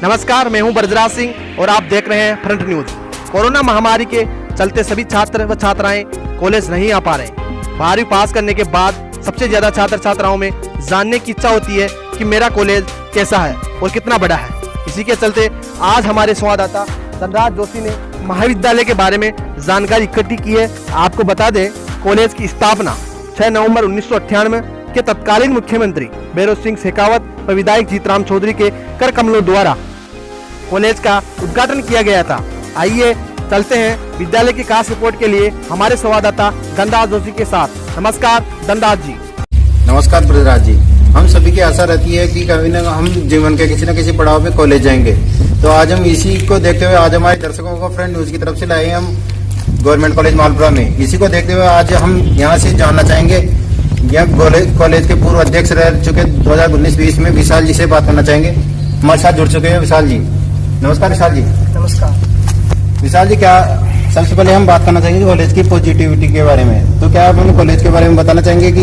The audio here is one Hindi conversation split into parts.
नमस्कार, मैं हूं ब्रजराज सिंह और आप देख रहे हैं फ्रंट न्यूज। कोरोना महामारी के चलते सभी छात्र व छात्राएं कॉलेज नहीं आ पा रहे। 12वीं पास करने के बाद सबसे ज्यादा छात्र छात्राओं में जानने की इच्छा होती है कि मेरा कॉलेज कैसा है और कितना बड़ा है। इसी के चलते आज हमारे संवाददाता धनराज जोशी ने महाविद्यालय के बारे में जानकारी इकट्ठी की है। आपको बता दें, कॉलेज की स्थापना 6 नवंबर 1998 के तत्कालीन मुख्यमंत्री बेरोज सिंह शेखावत व विधायक जीतराम चौधरी के कर कमलों द्वारा कॉलेज का उद्घाटन किया गया था। आइए चलते हैं विद्यालय की खास रिपोर्ट के लिए हमारे संवाददाता धनराज जोशी के साथ। नमस्कार धनराज जी। नमस्कार ब्रजराज जी। हम सभी की आशा रहती है कि कभी न हम जीवन के किसी न किसी पड़ाव में कॉलेज जाएंगे, तो आज हम इसी को देखते हुए आज हमारे दर्शकों को फ्रंट न्यूज की तरफ से लाए हैं हम गवर्नमेंट कॉलेज मालपुरा में। इसी को देखते हुए आज हम यहाँ से जानना चाहेंगे, यह कॉलेज के पूर्व अध्यक्ष रह चुके 2019-20 में विशाल जी से बात करना चाहेंगे। हमारे साथ जुड़ चुके हैं विशाल जी। नमस्कार विशाल जी। नमस्कार विशाल जी, क्या सबसे पहले हम बात करना चाहेंगे कॉलेज की पॉजिटिविटी के बारे में, तो क्या आप हमें कॉलेज के बारे में बताना चाहेंगे कि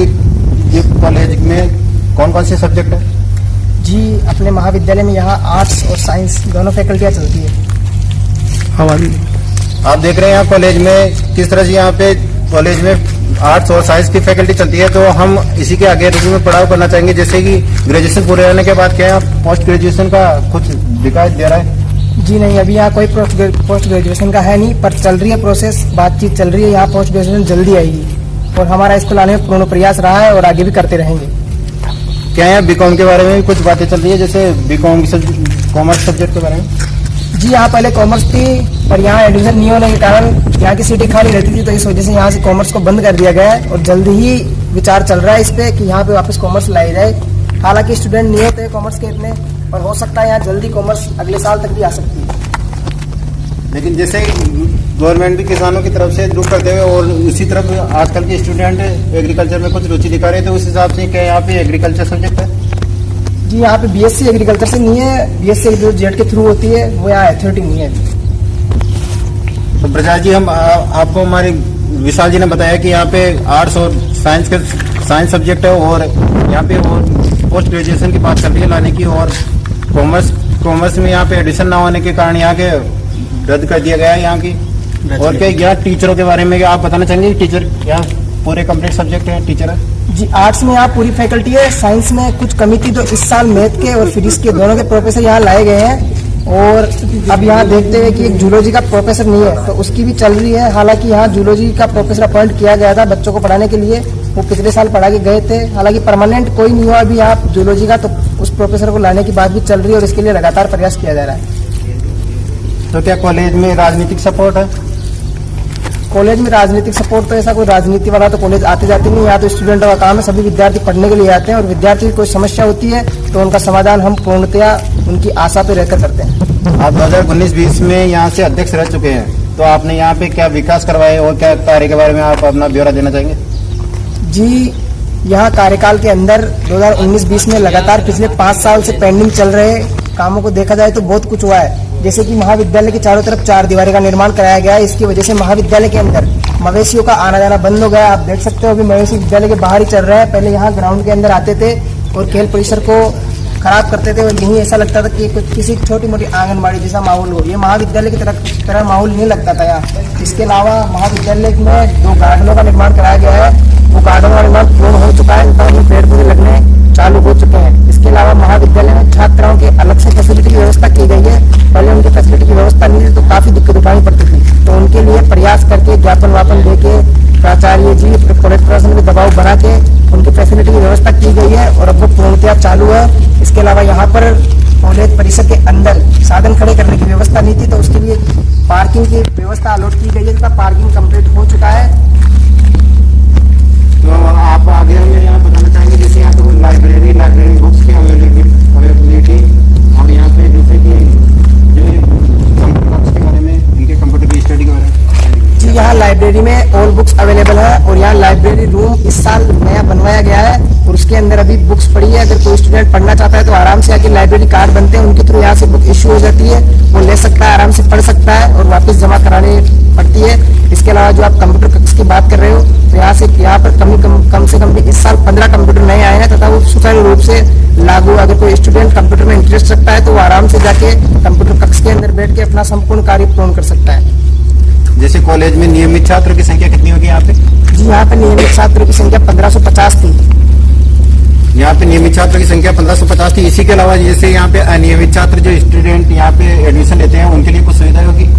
ये कॉलेज में कौन कौन से सब्जेक्ट है? जी, अपने महाविद्यालय में यहाँ आर्ट्स और साइंस दोनों फैकल्टियाँ चलती है। आप देख रहे हैं यहाँ कॉलेज में किस तरह से यहाँ पे कॉलेज में आर्ट्स और साइंस की फैकल्टी चलती है, तो हम इसी के आगे में पढ़ाई करना चाहेंगे। जैसे कि ग्रेजुएशन पूरे होने के बाद क्या पोस्ट ग्रेजुएशन का कुछ दिखाई दे रहा है? जी नहीं, अभी यहाँ कोई पोस्ट ग्रेजुएशन का है नहीं, पर चल रही है प्रोसेस, बातचीत चल रही है। यहाँ पोस्ट ग्रेजुएशन जल्दी आएगी और हमारा इसको लाने में पूर्ण प्रयास रहा है और आगे भी करते रहेंगे। क्या यहाँ बीकॉम के बारे में भी कुछ बातें चल रही है, जैसे बीकॉम कॉमर्स सब्जेक्ट के बारे में? जी, यहाँ पहले कॉमर्स थी, पर यहाँ एडमिशन नहीं होने के कारण यहाँ की सीटें खाली रहती थी, तो इस वजह से यहाँ से कॉमर्स को बंद कर दिया गया है और जल्दी ही विचार चल रहा है इस पे कि यहाँ पे वापस कॉमर्स लाई जाए। हालांकि स्टूडेंट नहीं होते कॉमर्स के इतने, और हो सकता है यहाँ जल्दी कॉमर्स अगले साल तक भी आ सकती है। लेकिन जैसे गवर्नमेंट भी किसानों की तरफ से रुख करते हुए और उसी तरफ आजकल के स्टूडेंट एग्रीकल्चर में कुछ रुचि दिखा रहे हैं, तो उस हिसाब से क्या यहाँ पे एग्रीकल्चर सब्जेक्ट है? जी, यहाँ पे बीएससी एग्रीकल्चर से नहीं है, बीएससी जेड के थ्रू होती है, वो यहाँ एथॉरिटी नहीं है। तो प्रसाद जी, हम आपको हमारे विशाल जी ने बताया कि यहाँ पे आर्ट्स और साइंस सब्जेक्ट है और यहाँ पे और पोस्ट ग्रेजुएशन की बात चल रही है लाने की, और कॉमर्स में यहाँ पे एडिशन ना होने के कारण यहाँ के रद्द कर दिया गया है यहाँ की। और क्या यहाँ टीचरों के बारे में आप बताना चाहेंगे? टीचर यहाँ पूरे कंप्लीट सब्जेक्ट है, टीचर है? जी, आर्ट्स में यहाँ पूरी फैकल्टी है, साइंस में कुछ कमी थी तो इस साल मैथ के और फिजिक्स के दोनों के प्रोफेसर यहाँ लाए गए हैं। और अब यहाँ देखते हुए कि एक जूलॉजी का प्रोफेसर नहीं है, तो उसकी भी चल रही है। हालांकि यहाँ जूलॉजी का प्रोफेसर अपॉइंट किया गया था बच्चों को पढ़ाने के लिए, वो पिछले साल पढ़ा के गए थे। हालांकि परमानेंट कोई नहीं हुआ अभी यहाँ जूलॉजी का, तो उस प्रोफेसर को लाने की बात भी चल रही है और इसके लिए लगातार प्रयास किया जा रहा है। तो क्या कॉलेज में राजनीतिक सपोर्ट है? कॉलेज में राजनीतिक सपोर्ट तो ऐसा कोई राजनीति वाला तो कॉलेज आते जाते नहीं, यहाँ तो स्टूडेंटों का काम है, सभी विद्यार्थी पढ़ने के लिए आते हैं और विद्यार्थी की कोई समस्या होती है तो उनका समाधान हम पूर्णतया उनकी आशा पे रहकर करते हैं। आप 2019-20 में यहाँ से अध्यक्ष रह चुके हैं, तो आपने यहाँ पे क्या विकास करवाए और क्या कार्य के बारे में आप अपना ब्यौरा देना चाहेंगे? जी, यहाँ कार्यकाल के अंदर 2019-20 में लगातार पिछले 5 साल से पेंडिंग चल रहे कामों को देखा जाए तो बहुत कुछ हुआ है। जैसे कि महाविद्यालय के चारों तरफ 4 दीवारी का निर्माण कराया गया है। इसकी वजह से महाविद्यालय के अंदर मवेशियों का आना जाना बंद हो गया। आप देख सकते हो अभी मवेशी विद्यालय के बाहर ही चल रहा है। पहले यहाँ ग्राउंड के अंदर आते थे और खेल परिसर को खराब करते थे और यहीं ऐसा लगता था कि कुछ किसी छोटी मोटी आंगनबाड़ी जैसा माहौल हो। ये महाविद्यालय की तरह माहौल नहीं लगता था यहाँ। इसके अलावा महाविद्यालय में 2 गार्डनों का निर्माण कराया गया है। वो गार्डन का निर्माण पूर्ण हो चुका है, पेड़ पौधे लगने चालू हो चुके हैं। इसके अलावा महाविद्यालय में छात्राओं के अलग से फैसिलिटी की व्यवस्था की गई है। पहले उनकी फैसिलिटी की व्यवस्था नहीं थी तो काफी दिक्कत उठानी पड़ती थी, तो उनके लिए प्रयास करके ज्ञापन वापन देके प्राचार्य जी कॉलेज प्रशासन के दबाव बना के उनकी फैसिलिटी की व्यवस्था की गई है और अब वो पूर्णतया चालू है। इसके अलावा यहाँ पर कॉलेज परिसर के अंदर साधन खड़े करने की व्यवस्था नहीं थी, तो उसके लिए पार्किंग की व्यवस्था अलॉट की गई है, जिसका पार्किंग कम्प्लीट हो चुका है। तो आप आगे हमें यहाँ बताना चाहेंगे, जैसे यहाँ तो लाइब्रेरी बुक्स की अवेलेबिलिटी और यहाँ पे जैसे कि जो कंप्यूटर के बारे में, इनके कंप्यूटर की स्टडी के बारे में? जी, यहाँ लाइब्रेरी में ऑल बुक्स अवेलेबल है और यहाँ लाइब्रेरी रूम इस साल नया बनवाया गया है और उसके अंदर अभी बुक्स पड़ी है। अगर कोई स्टूडेंट पढ़ना चाहता है तो आराम से आके लाइब्रेरी कार्ड बनते हैं, उनके थ्रू यहाँ से बुक इश्यू हो जाती है, वो ले सकता है, आराम से पढ़ सकता है और वापस जमा करानी पड़ती है। इसके अलावा जो आप कंप्यूटर कक्ष की बात कर रहे हो, तो यहाँ पर कम से कम इस साल 15 कंप्यूटर नए आए हैं तथा वो सुचारू रूप से लागू, अगर कोई स्टूडेंट कंप्यूटर में इंटरेस्ट रखता है तो वो आराम से जाके कंप्यूटर कक्ष के अंदर बैठ के अपना संपूर्ण कार्य पूर्ण कर सकता है। जैसे कॉलेज में नियमित छात्रों की संख्या कितनी होगी यहाँ पे? जी यहाँ पे नियमित छात्रों की संख्या 1550 थी। यहाँ पे नियमित छात्रों की संख्या 1550 थी। इसी के अलावा जैसे यहाँ पे अनियमित छात्र जो स्टूडेंट यहाँ पे एडमिशन लेते हैं उनके लिए कुछ सुविधा होगी?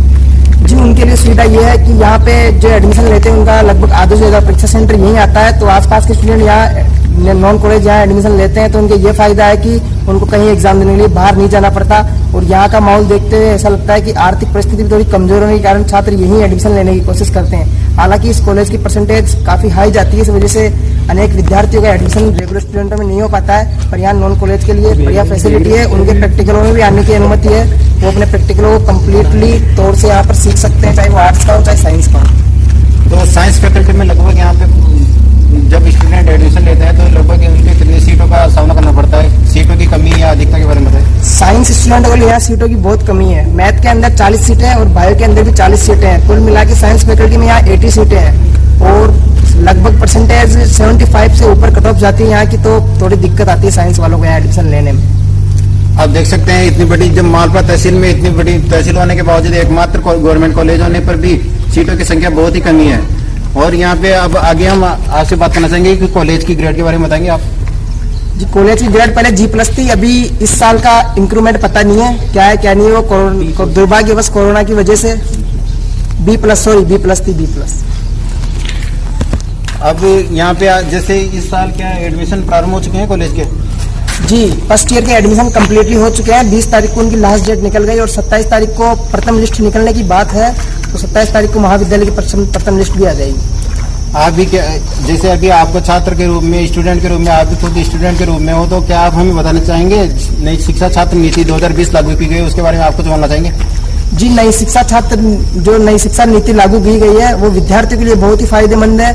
जी उनके लिए सुविधा ये है कि यहाँ पे जो एडमिशन लेते हैं उनका लगभग आधे से ज्यादा परीक्षा सेंटर यहीं आता है, तो आसपास के स्टूडेंट यहाँ नॉन कॉलेज यहाँ एडमिशन लेते हैं तो उनके ये फायदा है कि उनको कहीं एग्जाम देने के लिए बाहर नहीं जाना पड़ता। और यहाँ का माहौल देखते हुए ऐसा लगता है कि आर्थिक परिस्थिति भी थोड़ी कमजोर होने के कारण छात्र यहीं एडमिशन लेने की कोशिश करते हैं। हालांकि इस कॉलेज की परसेंटेज काफी हाई जाती है, इस वजह से अनेक विद्यार्थियों का एडमिशन रेगुलर स्टूडेंटों में नहीं हो पाता है। पर यहाँ नॉन कॉलेज के लिए बढ़िया फैसिलिटी है, उनके प्रैक्टिकलों में भी आने की अनुमति है, वो अपने प्रैक्टिकलों को कम्प्लीटली तौर से यहाँ पर सीख सकते हैं, चाहे वो आर्ट्स का हो चाहे साइंस का हो। तो साइंस फैकल्टी में लगभग यहाँ पे जब स्टूडेंट एडमिशन लेते हैं तो लगभग उनके कितनी सीटों का सामना करना पड़ता है? सीटों की कमी या अधिकता के बारे में बताएं। साइंस स्टूडेंट के लिए यहाँ सीटों की बहुत कमी है। मैथ के अंदर 40 सीटें हैं और बायो के अंदर भी 40 सीटें हैं। कुल मिला के साइंस फैकल्टी में यहाँ 80 सीटें हैं और लगभग परसेंटेज 75 से ऊपर कट ऑफ जाती है यहाँ की, तो थोड़ी दिक्कत आती है साइंस वालों को यहाँ एडमिशन लेने में। आप देख सकते हैं इतनी बड़ी जब मालपुरा तहसील में इतनी बड़ी तहसील होने के बावजूद एकमात्र गवर्नमेंट कॉलेज होने पर भी सीटों की संख्या बहुत ही कमी है। और यहाँ पे अब आगे हम आपसे बात करना चाहेंगे कि कॉलेज की ग्रेड के बारे में बताएंगे आप। जी कॉलेज की ग्रेड पहले G+ थी, अभी इस साल का इंक्रीमेंट पता नहीं है क्या नहीं है, वो दुर्भाग्यवश कोरोना की वजह से B+ थी B+। अब यहाँ पे जैसे इस साल क्या एडमिशन प्रारंभ हो चुके हैं कॉलेज के? जी फर्स्ट ईयर के एडमिशन कम्प्लीटली हो चुके हैं। 20 तारीख को उनकी लास्ट डेट निकल गई और 27 तारीख को प्रथम लिस्ट निकलने की बात है, तो 27 तारीख को महाविद्यालय की प्रथम लिस्ट भी आ जाएगी। आप भी क्या, जैसे अभी आपको छात्र के रूप में, स्टूडेंट के रूप में, आप भी खुद स्टूडेंट के रूप में हो, तो क्या आप हमें बताना चाहेंगे नई शिक्षा छात्र नीति 2020 लागू की गई है, उसके बारे में आप कुछ बोलना चाहेंगे? जी नई शिक्षा नीति लागू की गई है वो विद्यार्थियों के लिए बहुत ही फायदेमंद है।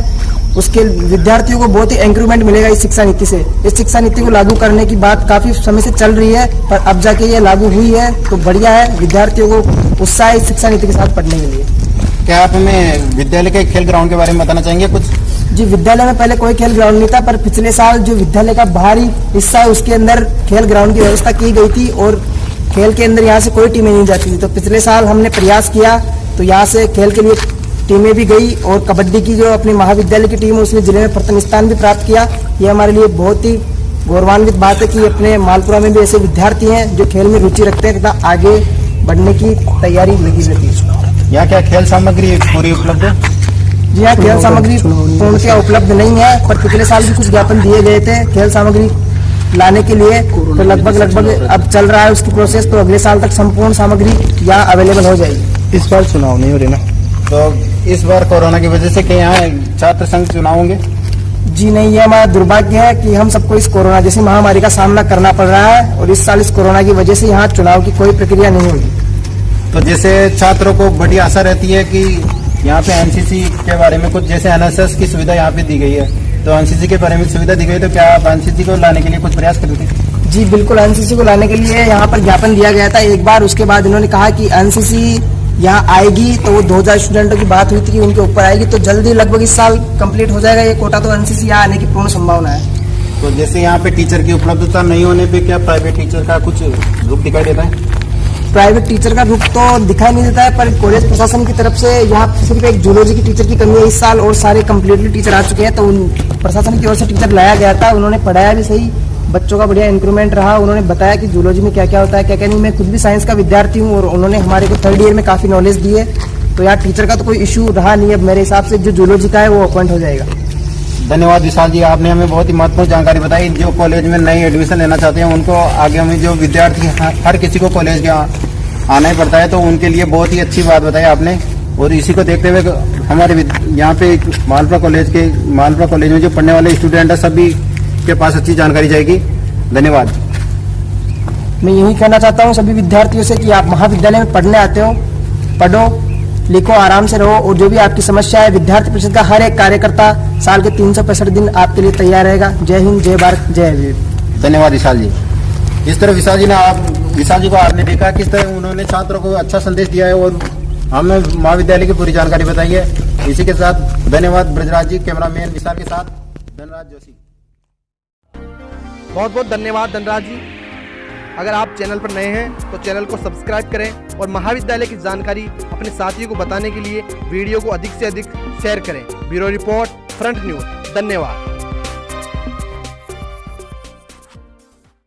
उसके विद्यार्थियों को बहुत ही इंक्रीमेंट मिलेगा इस शिक्षा नीति से। इस शिक्षा नीति को लागू करने की बात काफी समय से चल रही है, पर अब जाके ये लागू हुई है तो बढ़िया है, विद्यार्थियों को उत्साह इस शिक्षा नीति के साथ पढ़ने के लिए। क्या आप हमें विद्यालय के खेल ग्राउंड के बारे में बताना चाहेंगे कुछ? जी विद्यालय में पहले कोई खेल ग्राउंड नहीं था, पर पिछले साल जो विद्यालय का बाहरी हिस्सा है उसके अंदर खेल ग्राउंड की व्यवस्था की गई थी और खेल के अंदर यहाँ से कोई टीमें नहीं जाती थी। तो पिछले साल हमने प्रयास किया तो यहाँ से खेल के लिए टीमें भी गई और कबड्डी की जो अपनी महाविद्यालय की टीम है उसने जिले में प्रथम स्थान भी प्राप्त किया। ये हमारे लिए बहुत ही गौरवान्वित बात है कि अपने मालपुरा में भी ऐसे विद्यार्थी हैं जो खेल में रुचि रखते हैं तथा आगे बढ़ने की तैयारी लगी रहती है। यहाँ क्या खेल सामग्री पूरी उपलब्ध है? जी हाँ खेल सामग्री पूर्णतः उपलब्ध नहीं है, पर पिछले साल भी कुछ ज्ञापन दिए गए थे खेल सामग्री लाने के लिए, तो लगभग अब चल रहा है उसकी प्रोसेस, तो अगले साल तक संपूर्ण सामग्री यहाँ अवेलेबल हो जाएगी। इस बार चुनाव नहीं हो रही ना, तो इस बार कोरोना की वजह से क्या यहाँ छात्र संघ चुनाव होंगे? जी नहीं, ये हमारा दुर्भाग्य है कि हम सबको इस कोरोना जैसी महामारी का सामना करना पड़ रहा है और इस साल इस कोरोना की वजह से यहाँ चुनाव की कोई प्रक्रिया नहीं होगी। तो जैसे छात्रों को बड़ी आशा रहती है कि यहाँ पे एनसीसी के बारे में कुछ, जैसे एनएसएस की सुविधा यहाँ पे दी गई है, तो एनसीसी के बारे में सुविधा दी गई, तो क्या आप एनसीसी को लाने के लिए कुछ प्रयास कर रहे थे? जी बिल्कुल, एनसीसी को लाने के लिए यहाँ पर ज्ञापन दिया गया था एक बार, उसके बाद इन्होंने कहा कि एनसीसी यहाँ आएगी, तो वो 2000 स्टूडेंटों की बात हुई थी कि उनके ऊपर आएगी, तो जल्दी लगभग इस साल कंप्लीट हो जाएगा ये कोटा, तो एनसीसी यहाँ आने की पूर्ण संभावना है। तो जैसे यहाँ पे टीचर की उपलब्धता नहीं होने पे क्या प्राइवेट टीचर का कुछ रुख दिखाई देता है? प्राइवेट टीचर का रुख तो दिखाई नहीं देता है, पर कॉलेज प्रशासन की तरफ से यहाँ सिर्फ एक जूलॉजी की टीचर की कमी है इस साल और सारे कम्प्लीटली टीचर आ चुके हैं, तो उन प्रशासन की ओर से टीचर लाया गया था, उन्होंने पढ़ाया भी सही, बच्चों का बढ़िया इंक्रीमेंट रहा, उन्होंने बताया कि जूलॉजी में क्या क्या होता है क्या क्या नहीं। मैं खुद भी साइंस का विद्यार्थी हूँ और उन्होंने हमारे को 3rd ईयर में काफी नॉलेज दी है, तो यहाँ टीचर का तो कोई इशू रहा नहीं है। मेरे हिसाब से जो जूलॉजी का है वो अपॉइंट हो जाएगा। धन्यवाद विशाल जी, आपने हमें बहुत ही महत्वपूर्ण जानकारी बताई। जो कॉलेज में नई एडमिशन लेना चाहते हैं उनको आगे हमें जो विद्यार्थी हर किसी को कॉलेज के आना ही पड़ता है, तो उनके लिए बहुत ही अच्छी बात बताई आपने। और इसी को देखते हुए हमारे यहाँ पे मालपुरा कॉलेज में जो पढ़ने वाले स्टूडेंट है सभी के पास अच्छी जानकारी जाएगी। धन्यवाद। मैं यही कहना चाहता हूँ सभी विद्यार्थियों से कि आप महाविद्यालय में पढ़ने आते हो, पढ़ो लिखो आराम से रहो, और जो भी आपकी समस्या है विद्यार्थी परिषद का हर एक कार्यकर्ता साल के 365 दिन आपके लिए तैयार रहेगा। जय हिंद, जय भारत, जय वीर। धन्यवाद विशाल जी। इस तरह विशाल जी को आपने देखा किस तरह उन्होंने छात्रों को अच्छा संदेश दिया है और हमें महाविद्यालय की पूरी जानकारी बताई है। इसी के साथ धन्यवाद ब्रजराज जी, कैमरामैन विशाल के साथ धनराज जोशी। बहुत बहुत धन्यवाद धनराज जी। अगर आप चैनल पर नए हैं तो चैनल को सब्सक्राइब करें और महाविद्यालय की जानकारी अपने साथियों को बताने के लिए वीडियो को अधिक से अधिक शेयर करें। Bureau report, front news. धन्यवाद।